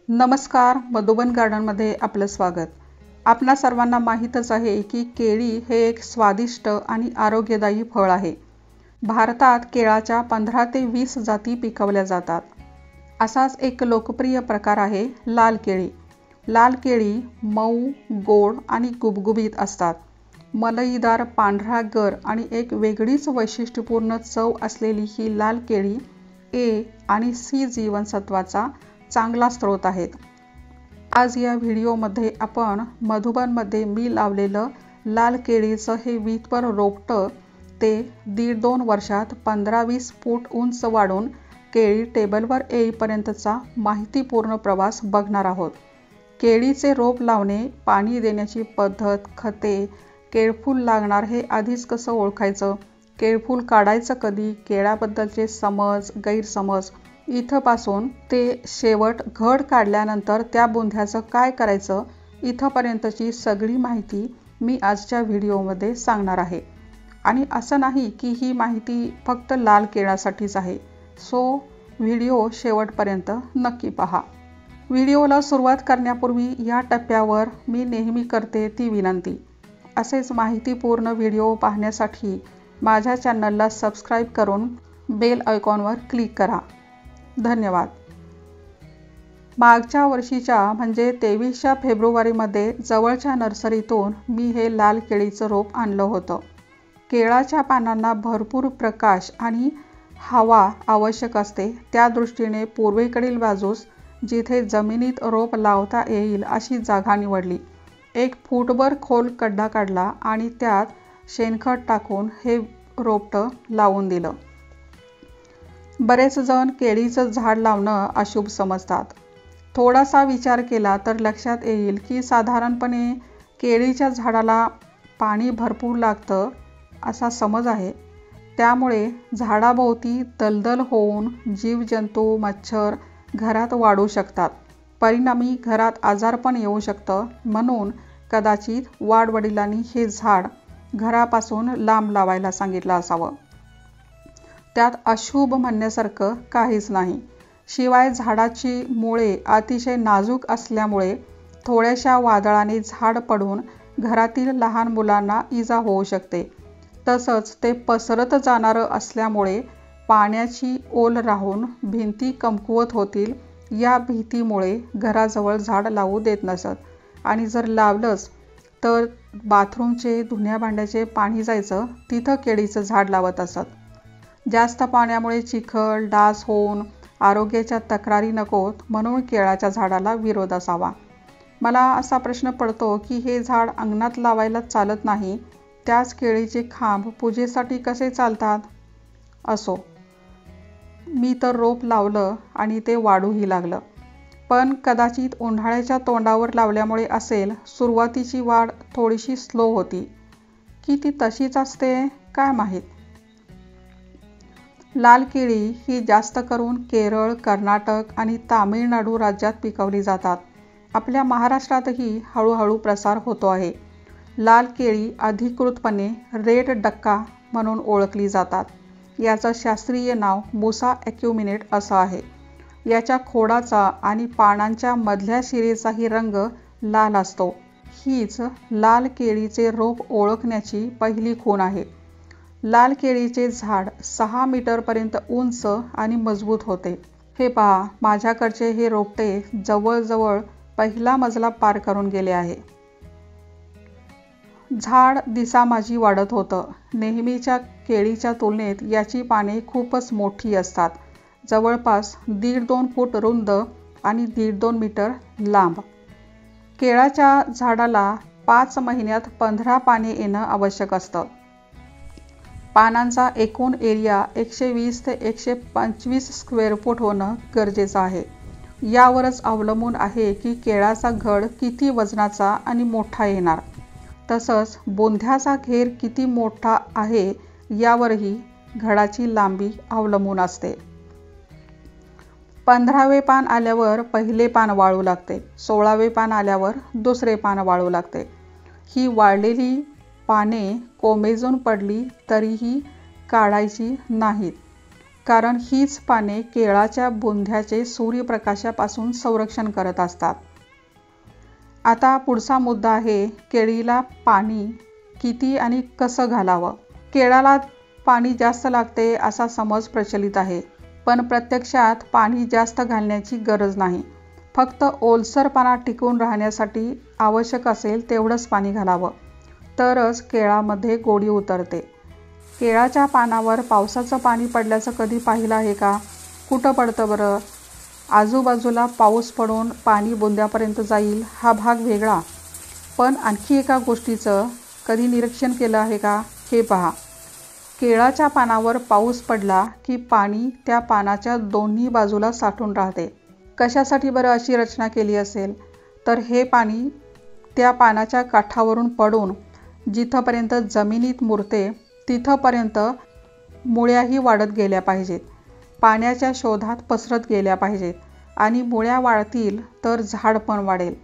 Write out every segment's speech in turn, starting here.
नमस्कार, मधुबन गार्डनमध्ये आपलं स्वागत। आपणा सर्वांना माहीतच आहे की केळी हे एक स्वादिष्ट आणि आरोग्यदायी फळ आहे। भारतात केळाच्या 15 ते 20 जाती पिकवल्या जातात। असाच एक लोकप्रिय प्रकार आहे लाल केळी। लाल केळी मऊ, गोड आणि गुबगुबीत असतात। मलईदार पांढरा गर आणि एक वेगळीच वैशिष्ट्यपूर्ण चव असलेली ही लाल केळी ए आणि सी जीवनसत्वाचा चांगला स्रोत आहेत। आज या व्हिडिओमध्ये आपण मधुबनमध्ये मी लावलेलं लाल केळीचं हे वीटभर रोपटं ते 1.5-2 वर्षात 15-20 फूट उंच वाढून केळी टेबलवर येईपर्यंतचा माहितीपूर्ण प्रवास बघणार आहोत। केळीचे रोप लावणे, पाणी देण्याची पद्धत, खते, केळफूल लागणार हे आधीच कसं ओळखायचं, केळफूल काढायचं कधी, केळाबद्दलचे समज, गैरसमज इथपासून ते शेवट घड काढल्यानंतर त्या बुंध्याचं काय करायचं इथपर्यंतची सगळी माहिती मी आजच्या व्हिडिओमध्ये सांगणार आहे। आणि असं नाही की ही माहिती फक्त लाल केळासाठीच आहे, सो व्हिडिओ शेवटपर्यंत नक्की पहा। व्हिडिओला सुरुवात करण्यापूर्वी या टप्प्यावर मी नेहमी करते ती विनंती, असेच माहितीपूर्ण व्हिडिओ पाहण्यासाठी माझ्या चॅनलला सबस्क्राईब करून बेल आयकॉनवर क्लिक करा। धन्यवाद। मागच्या वर्षीच्या म्हणजे 23 फेब्रुवारीमध्ये जवळच्या नर्सरीतून मी हे लाल केळीचं रोप आणलं होतं। केळाच्या पानांना भरपूर प्रकाश आणि हवा आवश्यक असते, त्या दृष्टीने पूर्वेकडील बाजूस जिथे जमिनीत रोप लावता येईल अशी जागा निवडली। 1 फूटभर खोल खड्डा काढला आणि त्यात शेणखत टाकून हे रोपटं लावून दिलं। बरेच जण केळीचं झाड लावणं अशुभ समजतात। थोडासा विचार केला तर लक्षात येईल की साधारणपणे केळीच्या झाडाला पाणी भरपूर लागतं असा समज आहे। त्यामुळे झाडाभोवती दलदल होऊन जीवजंतू, मच्छर घरात वाढू शकतात। परिणामी घरात आजारपण येऊ शकतं। म्हणून कदाचित वाडवडिलांनी हे झाड घरापासून लांब लावायला सांगितलं असावं। त्यात अशुभ म्हणण्यासारखं काहीच नाही। शिवाय झाडाची मुळे अतिशय नाजूक असल्यामुळे थोड्याशा वादळाने झाड पडून घरातील लहान मुलांना इजा होऊ शकते। तसंच ते पसरत जाणारं असल्यामुळे पाण्याची ओल राहून भिंती कमकुवत होतील या भीतीमुळे घराजवळ झाड लावू देत नसत। आणि जर लावलंच तर बाथरूमचे, धुण्या भांड्याचे पाणी जायचं तिथं केळीचं झाड लावत असत। जास्त पाण्यामुळे चिखल, डास होऊन आरोग्याच्या तक्रारी नकोत म्हणून केळाच्या झाडाला विरोध असावा। मला असा प्रश्न पडतो की हे झाड अंगणात लावायला चालत नाही, त्याच केळीचे खांब पूजेसाठी कसे चालतात? असो, मी तर रोप लावलं आणि ते वाढूही लागलं। पण कदाचित उन्हाळ्याच्या तोंडावर लावल्यामुळे असेल, सुरुवातीची वाढ थोडीशी स्लो होती की ती तशीच असते काय माहीत। लाल केळी ही जास्त करून केरळ, कर्नाटक आणि तामिळनाडू राज्यात पिकवली जातात। आपल्या महाराष्ट्रातही हळूहळू प्रसार होतो आहे। लाल केळी अधिकृतपणे रेड डक्का म्हणून ओळखली जातात। याचं शास्त्रीय नाव मुसा अॅक्युमिनेट असं आहे। याच्या खोडाचा आणि पानांच्या मधल्या शिरेचाही रंग लाल असतो। हीच लाल केळीचे रोप ओळखण्याची पहिली खूण आहे। लाल केळीचे झाड 6 मीटरपर्यंत उंच आणि मजबूत होते। हे पहा, माझ्याकडचे हे रोपटे जवळजवळ पहिला मजला पार करून गेले आहे। झाड दिसामाजी वाढत होतं। नेहमीच्या केळीच्या तुलनेत याची पाने खूपच मोठी असतात, जवळपास 1.5-2 फूट रुंद आणि 1.5-2 मीटर लांब। केळाच्या झाडाला 5 महिन्यात 15 पाने येणं आवश्यक असतं। पानांचा एकूण एरिया 120 ते 125 स्क्वेअर फूट होणं गरजेचं आहे। यावरच अवलंबून आहे की केळाचा घड किती वजनाचा आणि मोठा येणार। तसंच बुंध्याचा घेर किती मोठा आहे यावरही घडाची लांबी अवलंबून असते। 15वे पान आल्यावर पहिले पान वाळू लागते, 16वे पान आल्यावर दुसरे पान वाळू लागते। ही वाळलेली पाने कोमेजून पडली तरीही काढायची नाहीत। कारण हीच पाने केळाच्या बुंध्याचे सूर्यप्रकाशापासून संरक्षण करत असतात. आता पुढचा मुद्दा आहे केळीला पाणी किती आणि कसं घालावं. केळाला पाणी जास्त लागते असा समज प्रचलित आहे, पण प्रत्यक्षात पाणी जास्त घालण्याची गरज नाही. फक्त ओलसरपणा टिकून राहण्यासाठी आवश्यक असेल तेवढंच पाणी घालावं, तरच केळामध्ये गोडी उतरते. केळाच्या पानावर पावसाचं पाणी पडल्याचं कधी पाहिलं आहे का? कुठं पडतं बरं? आजूबाजूला पाऊस पडून पाणी बुंद्यापर्यंत जाईल हा भाग वेगळा, पण आणखी एका गोष्टीचं कधी निरीक्षण केलं आहे का? हे पहा, केळाच्या पानावर पाऊस पडला की पाणी त्या पानाच्या दोन्ही बाजूला साठून राहते. कशासाठी बरं अशी रचना केली असेल? तर हे पाणी त्या पानाच्या काठावरून पडून जिथपर्यंत जमिनीत मुरते तिथपर्यंत मुळ्याही वाढत गेल्या पाहिजेत, पाण्याच्या शोधात पसरत गेल्या पाहिजेत आणि मुळ्या वाढतील तर झाड पण वाढेल.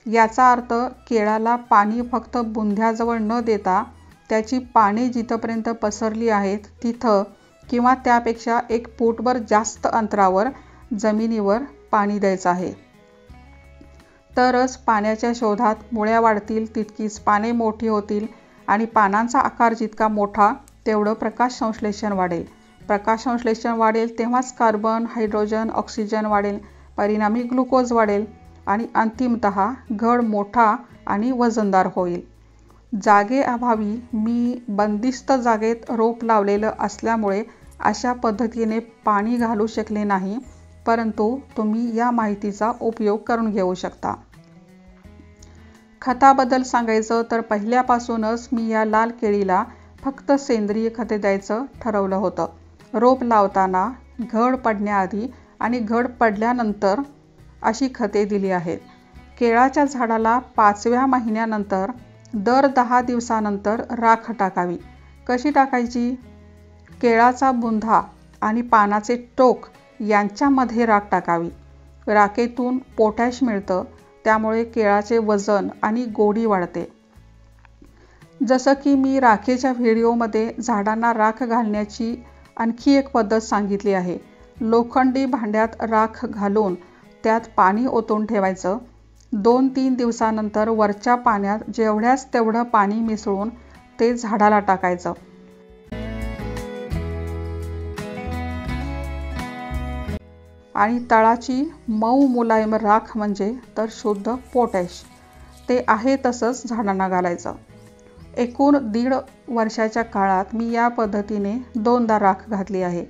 याचा अर्थ केळाला पाणी फक्त बुंध्याजवळ न देता त्याची पाने जिथपर्यंत पसरली आहेत तिथं किंवा त्यापेक्षा 1 फूटभर जास्त अंतरावर जमिनीवर पाणी द्यायचं आहे. तरच पाण्याच्या शोधात मुळ्या वाढतील, तितकीच पाने मोठी होतील आणि पानांचा आकार जितका मोठा तेवढं प्रकाश संश्लेषण वाढेल. प्रकाश संश्लेषण वाढेल तेव्हाच कार्बन, हायड्रोजन, ऑक्सिजन वाढेल, परिणामी ग्लुकोज वाढेल आणि अंतिमतः घड मोठा आणि वजनदार होईल. जागेअभावी मी बंदिस्त जागेत रोप लावलेलं असल्यामुळे अशा पद्धतीने पाणी घालू शकले नाही, परंतु तुम्ही या माहितीचा उपयोग करून घेऊ शकता. खताबद्दल सांगायचं तर पहिल्यापासूनच मी या लाल केळीला फक्त सेंद्रिय खते द्यायचं ठरवलं होतं. रोप लावताना, घड पडण्याआधी आणि घड पडल्यानंतर अशी खते दिली आहेत. केळाच्या झाडाला 5व्या महिन्यानंतर दर 10 दिवसानंतर राख टाकावी. कशी टाकायची? केळाचा बुंधा आणि पानाचे टोक यांच्यामध्ये राख टाकावी. राखेतून पोटॅश मिळतं, त्यामुळे केळाचे वजन आणि गोडी वाढते. जसं की मी राखेच्या व्हिडिओमध्ये झाडांना राख घालण्याची आणखी एक पद्धत सांगितली आहे. लोखंडी भांड्यात राख घालून त्यात पाणी ओतून ठेवायचं. 2-3 दिवसानंतर वरच्या पाण्यात जेवढ्याच तेवढं पाणी मिसळून ते झाडाला टाकायचं. आणि तळाची मऊ मुलायम राख म्हणजे तर शुद्ध पोटॅश. ते आहे तसंच झाडांना घालायचं. एकूण 1.5 वर्षाच्या काळात मी या पद्धतीने 2दा राख घातली आहे.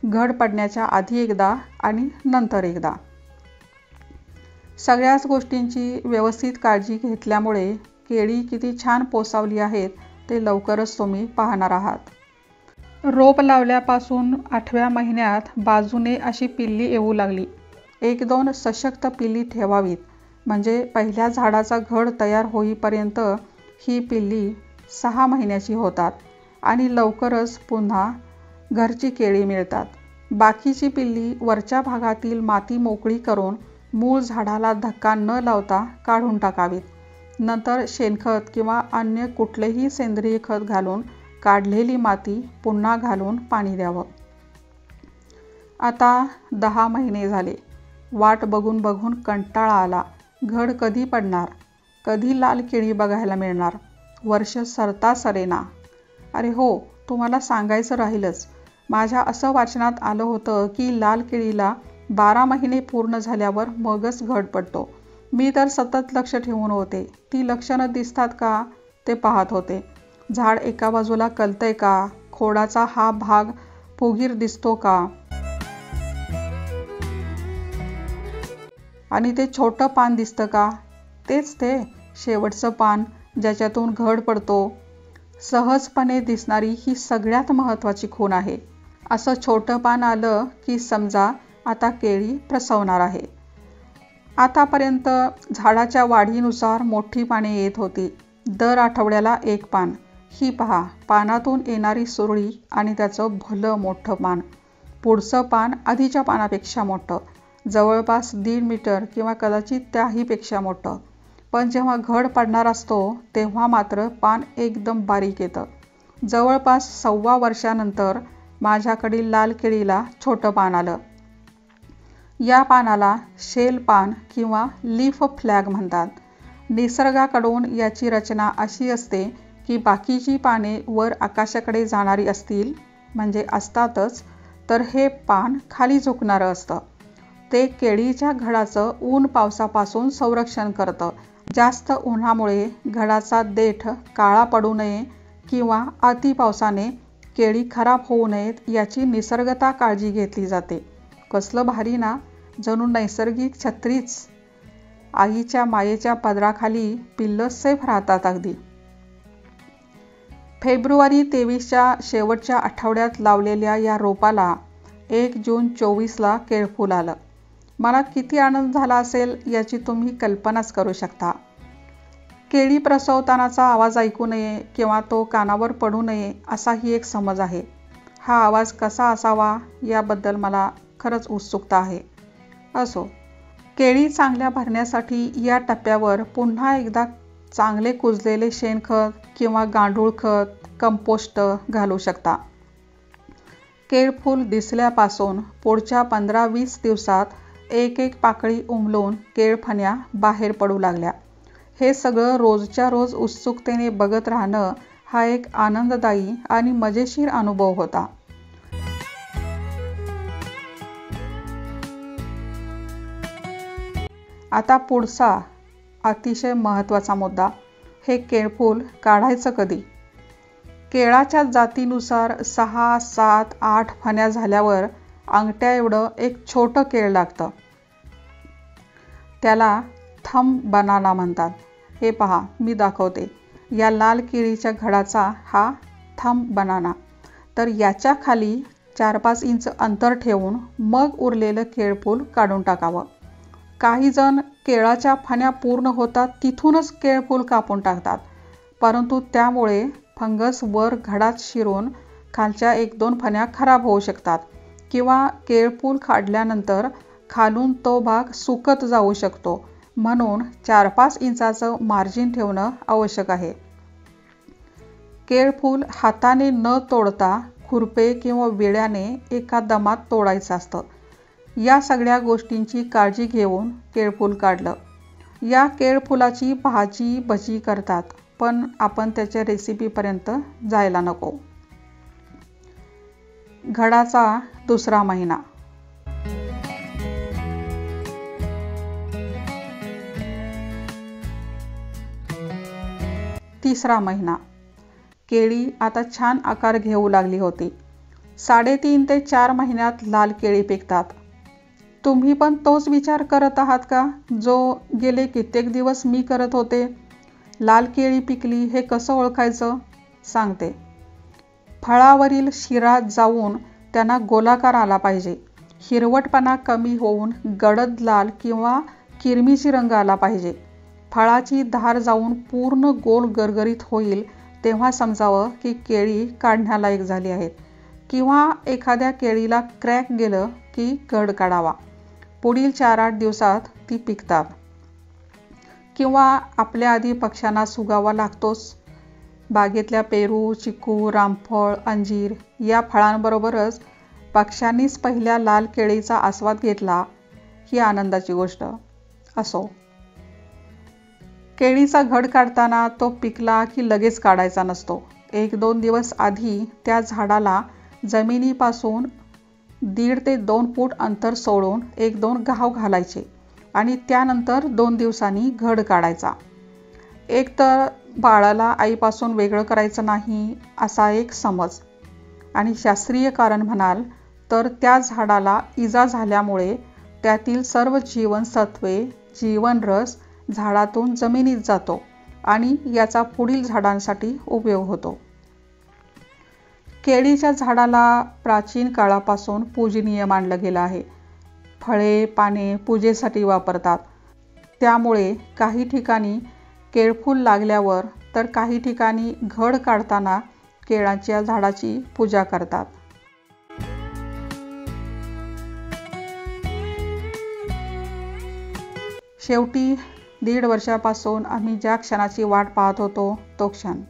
घड पडण्याच्या आधी एकदा आणि नंतर एकदा. सगळ्याच गोष्टींची व्यवस्थित काळजी घेतल्यामुळे केळी किती छान पोसावली आहेत ते लवकरच तुम्ही पाहणार आहात. रोप लावल्यापासून 8व्या महिन्यात बाजूने अशी पिल्ली येऊ लागली. 1-2 सशक्त पिल्ली ठेवावीत, म्हणजे पहिल्या झाडाचा घड तयार होईपर्यंत ही पिल्ली 6 महिन्याची होतात आणि लवकरच पुन्हा घरची केळी मिळतात. बाकीची पिल्ली वरच्या भागातील माती मोकळी करून मूळ झाडाला धक्का न लावता काढून टाकावीत. नंतर शेणखत किंवा अन्य कुठलेही सेंद्रिय खत घालून काढलेली माती पुन्हा घालून पाणी द्यावं. आता 10 महिने झाले. वाट बघून बघून कंटाळा आला. घड कधी पडणार? कधी लाल केळी बघायला मिळणार? वर्ष सरता सरेना. अरे हो, तुम्हाला सांगायचं राहीलच. माझ्या असं वाचनात आलं होतं की लाल केळीला 12 महिने पूर्ण झाल्यावर मगच घड पडतो. मी तर सतत लक्ष ठेवून होते. ती लक्षणं दिसतात का ते पाहत होते. झाड एका बाजूला कलतंय का? खोडाचा हा भाग फुगीर दिसतो का? आणि ते छोटं पान दिसतं का? तेच ते शेवटचं पान ज्याच्यातून घड पडतो. सहजपणे दिसणारी ही सगळ्यात महत्त्वाची खूण आहे. असं छोटं पान आलं की समजा आता केळी प्रसवणार आहे. आतापर्यंत झाडाच्या वाढीनुसार मोठी पाने येत होती. दर आठवड्याला 1 पान. ही पहा, पानातून येणारी सुरळी आणि त्याचं भलं मोठं पान. पुढचं पान आधीच्या पानापेक्षा मोठं, जवळपास 1.5 मीटर किंवा कदाचित त्याहीपेक्षा मोठं. पण जेव्हा घड पडणार असतो तेव्हा मात्र पान एकदम बारीक येतं. जवळपास 1.25 वर्षानंतर माझ्याकडील लाल केळीला छोटं पान आलं. या पानाला शेल पान किंवा लीफ फ्लॅग म्हणतात. निसर्गाकडून याची रचना अशी असते की बाकीची पाने वर आकाशाकडे जाणारी असतील म्हणजे असतातच, तर हे पान खाली झुकणारं असतं. ते केळीच्या घडाचं ऊन पावसापासून संरक्षण करतं. जास्त उन्हामुळे घडाचा देठ काळा पडू नये किंवा अति पावसाने केळी खराब होऊ नयेत याची निसर्गतः काळजी घेतली जाते. कसलं भारी ना, जणू नैसर्गिक छत्रीच. आईच्या मायेच्या पदराखाली पिल्लं सेफ राहतात अगदी. फेब्रुवारी 23च्या शेवटच्या आठवड्यात लावलेल्या या रोपाला 1 जून 24ला केळफूल आलं. मला किती आनंद झाला असेल याची तुम्ही कल्पनाच करू शकता. केळी प्रसवतानाचा आवाज ऐकू नये किंवा तो कानावर पडू नये असाही एक समज आहे. हा आवाज कसा असावा याबद्दल मला खरंच उत्सुकता आहे. असो, केळी चांगल्या भरण्यासाठी या टप्प्यावर पुन्हा एकदा चांगले कुजलेले शेणखत किंवा गांडूळ खत, कंपोस्ट घालू शकता. केळफूल दिसल्यापासून पुढच्या 15-20 दिवसात एक एक पाकळी उमलून केळफण्या बाहेर पडू लागल्या. हे सगळं रोजच्या रोज उत्सुकतेने बघत राहणं हा एक आनंददायी आणि मजेशीर अनुभव होता. आता पुढचा अतिशय महत्त्वाचा मुद्दा, हे केळफूल काढायचं कधी? केळाच्या जातीनुसार 6, 7, 8 फण्या झाल्यावर अंगठ्या एवढं एक छोटं केळ लागतं. त्याला थंब बनाना म्हणतात. हे पहा, मी दाखवते. या लाल केळीच्या घडाचा हा थंब बनाना. तर याच्या खाली 4-5 इंच अंतर ठेवून मग उरलेलं केळफूल काढून टाकावं. काही जण केळाच्या फण्या पूर्ण होतात तिथूनच केळफूल कापून टाकतात, परंतु त्यामुळे फंगस वर घडात शिरून खालच्या 1-2 फण्या खराब होऊ शकतात किंवा केळफूल काढल्यानंतर खालून तो भाग सुकत जाऊ शकतो. म्हणून 4-5 इंचाचं मार्जिन ठेवणं आवश्यक आहे. केळफूल हाताने न तोडता खुरपे किंवा विळ्याने एका दमात तोडायचं असतं. या सगळ्या गोष्टींची काळजी घेऊन केळफूल काढलं. या केळफुलाची भाजी भजी करतात, पण आपण त्याच्या रेसिपीपर्यंत जायला नको. घडाचा दुसरा महिना. तिसरा महिना. केळी आता छान आकार घेऊ लागली होती. 3.5 ते 4 महिन्यात लाल केळी पिकतात. तुम्ही पण तोच विचार करत आहात का, जो गेले कित्येक दिवस मी करत होते? लाल केळी पिकली हे कसं ओळखायचं सांगते. फळावरील शिरा जाऊन त्यांना गोलाकार आला पाहिजे. हिरवटपणा कमी होऊन गडद लाल किंवा किरमिशी रंग आला पाहिजे. फळाची धार जाऊन पूर्ण गोल गरगरीत होईल तेव्हा समजावं की केळी काढण्यालायक झाली आहेत. किंवा एखाद्या केळीला क्रॅक गेलं की घड काढावा. पुढील 4-8 दिवसात ती पिकतात. किंवा आपल्या आधी पक्ष्यांना सुगावा लागतोच. बागेतल्या पेरू, चिकू, रामफळ, अंजीर या फळांबरोबरच पक्ष्यांनीच पहिल्या लाल केळीचा आस्वाद घेतला ही आनंदाची गोष्ट. असो, केळीचा घड काढताना तो पिकला की लगेच काढायचा नसतो. 1-2 दिवस आधी त्या झाडाला जमिनीपासून 1.5 ते 2 फूट अंतर सोडून 1-2 घाव घालायचे आणि त्यानंतर 2 दिवसांनी घड काढायचा. एक तर बाळाला आईपासून वेगळं करायचं नाही असा एक समज, आणि शास्त्रीय कारण म्हणाल तर त्या झाडाला इजा झाल्यामुळे त्यातील सर्व जीवनसत्वे, जीवनरस झाडातून जमिनीत जातो आणि याचा पुढील झाडांसाठी उपयोग होतो. केळीच्या झाडाला प्राचीन काळापासून पूजनीय मानलं गेलं आहे. फळे, पाने पूजेसाठी वापरतात. त्यामुळे काही ठिकाणी केळफूल लागल्यावर तर काही ठिकाणी घड काढताना केळाच्या झाडाची पूजा करतात. शेवटी 1.5 वर्षापासून आम्ही ज्या क्षणाची वाट पाहत होतो तो क्षण.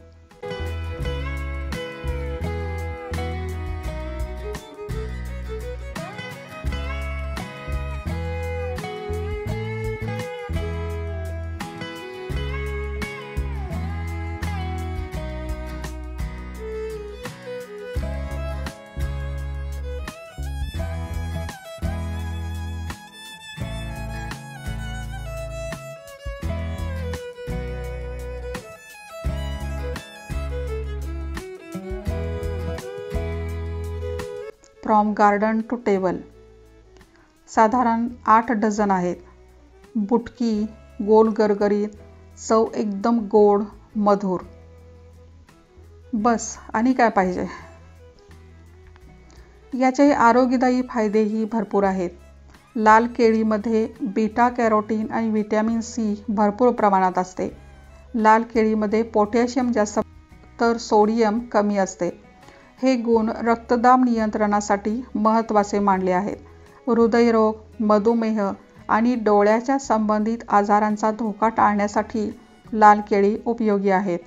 फ्रॉम गार्डन टू टेबल साधारण 8 डझन आहेत. बुटकी, गोल गरगरीत, चव एकदम गोड मधुर. बस आणि काय पाहिजे. याचे आरोग्यदायी फायदेही भरपूर आहेत. लाल केळीमध्ये बीटा कॅरोटीन आणि व्हिटॅमिन सी भरपूर प्रमाणात असते. लाल केळीमध्ये पोटॅशियम जास्त तर सोडियम कमी असते. हे गुण रक्तदाब नियंत्रणासाठी महत्त्वाचे मानले आहेत. हृदयरोग, मधुमेह आणि डोळ्याच्या संबंधित आजारांचा धोका टाळण्यासाठी लाल केळी उपयोगी आहेत.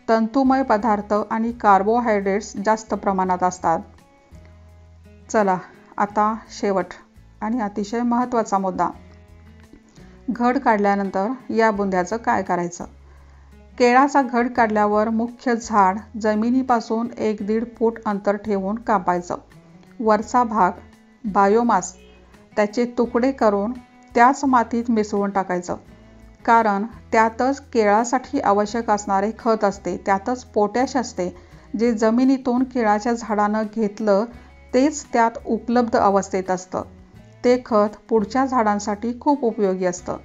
तंतुमय पदार्थ आणि कार्बोहायड्रेट्स जास्त प्रमाणात असतात. चला आता शेवट आणि अतिशय महत्त्वाचा मुद्दा. घड काढल्यानंतर या बुंद्याचं काय करायचं. केळाचा घड काढल्यावर मुख्य झाड जमिनीपासून 1-1.5 फूट अंतर ठेवून कापायचं. वरचा भाग बायोमास त्याचे तुकडे करून त्याच मातीत मिसळून टाकायचं. कारण त्यातच केळासाठी आवश्यक असणारे खत असते, त्यातच पोटॅश असते. जे जमिनीतून केळाच्या झाडानं घेतलं तेच त्यात उपलब्ध अवस्थेत असतं. ते खत पुढच्या झाडांसाठी खूप उपयोगी असतं.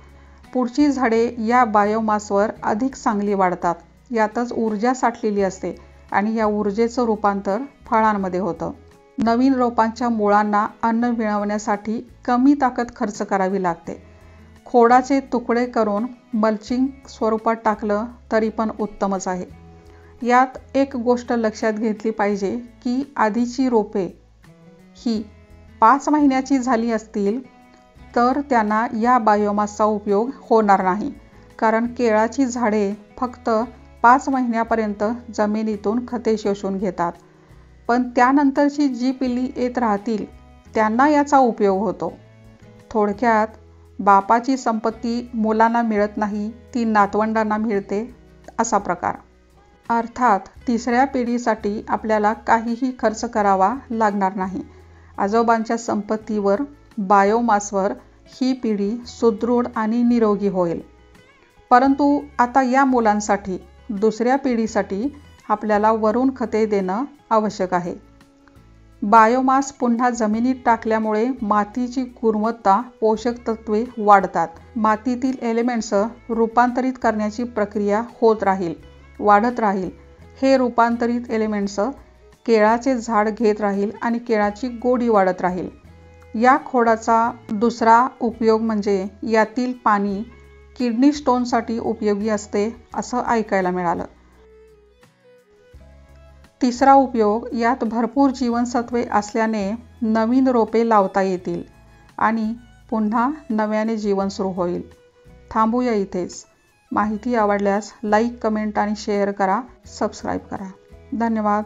पुढची झाडे या बायोमासवर अधिक चांगली वाढतात. यातच ऊर्जा साठलेली असते आणि या ऊर्जेचं रूपांतर फळांमध्ये होतं. नवीन रोपांच्या मुळांना अन्न मिळवण्यासाठी कमी ताकद खर्च करावी लागते. खोडाचे तुकडे करून मल्चिंग स्वरूपात टाकलं तरी पण उत्तमच आहे. यात एक गोष्ट लक्षात घेतली पाहिजे की आधीची रोपे ही 5 महिन्याची झाली असतील तर त्यांना या बायोमासचा उपयोग होणार नाही. कारण केळाची झाडे फक्त 5 महिन्यापर्यंत जमिनीतून खते शोषून घेतात. पण त्यानंतरची जी पिल्ली येत राहतील त्यांना याचा उपयोग होतो. थोडक्यात बापाची संपत्ती मुलांना मिळत नाही, ती नातवंडांना मिळते असा प्रकार. अर्थात 3ऱ्या पिढीसाठी आपल्याला काहीही खर्च करावा लागणार नाही. आजोबांच्या संपत्तीवर, बायोमासवर ही पिढी सुदृढ आणि निरोगी होईल. परंतु आता या मुलांसाठी, 2ऱ्या पिढीसाठी आपल्याला वरून खते देणं आवश्यक आहे. बायोमास पुन्हा जमिनीत टाकल्यामुळे मातीची गुणवत्ता, पोषक तत्वे वाढतात. मातीतील एलिमेंट्स रूपांतरित करण्याची प्रक्रिया होत राहील, वाढत राहील. हे रूपांतरित एलिमेंट्स केळाचे झाड घेत राहील आणि केळाची गोडी वाढत राहील. या खोडाचा दुसरा उपयोग म्हणजे यातील पाणी किडनी स्टोनसाठी उपयोगी असते असं ऐकायला मिळालं. 3रा उपयोग, यात भरपूर जीवनसत्वे असल्याने नवीन रोपे लावता येतील आणि पुन्हा नव्याने जीवन सुरू होईल. थांबूया इथेच. माहिती आवडल्यास लाईक, कमेंट आणि शेअर करा. सबस्क्राईब करा. धन्यवाद.